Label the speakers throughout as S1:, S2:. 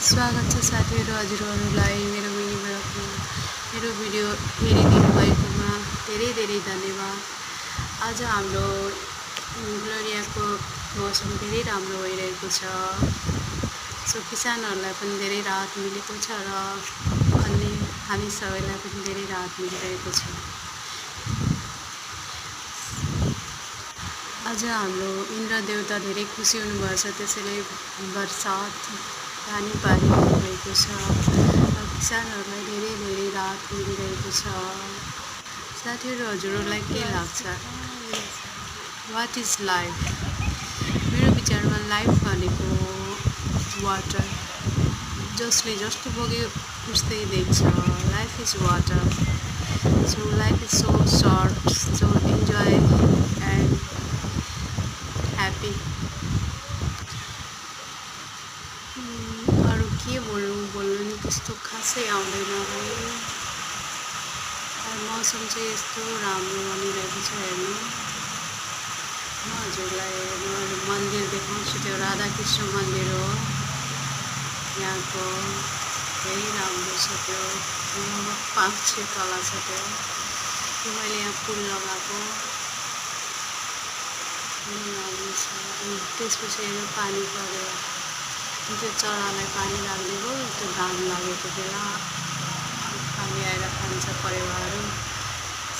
S1: स्वागत छ साथीहरू हजुरहरूलाई मेरो भिडियो हेरिदिनु भएकोमा धेरै धन्यवाद। आज हाम्रो ग्लोरियाको मौसम धेरै राम्रो भइरहेको छ। सो किसानहरूलाई पनि धेरै राहत मिलेको छ र अन्य हामी सबैलाई पनि धेरै राहत मिलिरहेको छ। आज हाम्रो इन्द्र देवता धेरै खुसी हुनुभएको छ, त्यसैले बर्सात पानी भएको छ र किसानहरूलाई धेरै राहत मिलिरहेको छ। साथीहरू हजुरहरूलाई के लाग्छ? What is life? मेरो विचारमा लाइफ भनेको वाटर, जसले जस्तो बग्यो उस्तै देख्छ। Life is water. So life is so short, so enjoy and happy. अरू के बोल्नु नि त्यस्तो खासै आउँदैन है। मौसम चाहिँ यस्तो राम्रो बनिरहेको छ। हेर्नु, म हजुरलाई मन्दिर देखाउँछु। त्यो राधाकृष्ण मन्दिर हो। यहाँको धेरै राम्रो छ। त्यो 5-6 तला छ। त्यो मैले यहाँ फुल लगाएको राम्रो छ। त्यसपछि हेर्नु पानी पऱ्यो। त्यो चरालाई पानी राखिदिएको, त्यो घाम लागेको बेला पानी आएर खान्छ परेवाहरू।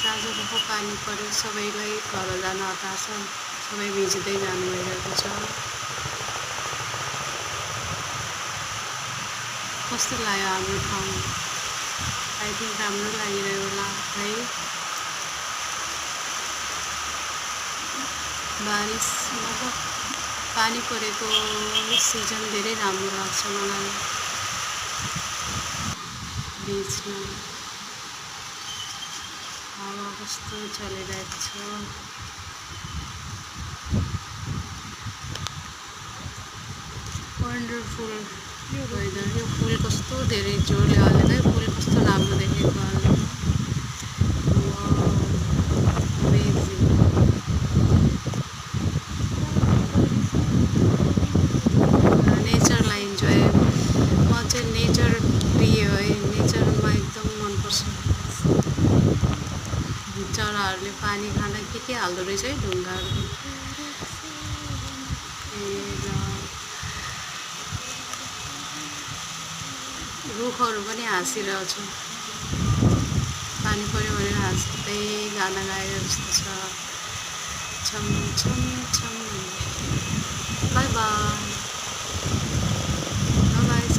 S1: साँझको पानी पऱ्यो, सबैलाई घर जान हतार छ। सबै भिज्दै जानु भइरहेको छ। कस्तो लाग्यो हाम्रो ठाउँ? आई थिङ्क राम्रो लागिरह्यो होला है। बारिस मतलब पानी परेको सिजन धेरै राम्रो लाग्छ मलाई भिज्न। हावा कस्तो चलिरहेको छ। Wonderful weather. यो फुल कस्तो धेरै जोडले हल्लेको है। फुल कस्तो राम्रो देखेको हल्ले। नेचरलाई इन्जोय, म चाहिँ नेचर प्रिय है। नेचरमा एकदम मनपर्छ। चराहरूले पानी खाँदा के हाल्दो रहेछ है, ढुङ्गाहरू। रुखहरू पनि हाँसिरहेछ। पानी पऱ्यो भनेर हाँस्दै गाना गाएको जस्तो छ। छम छम छम। By by.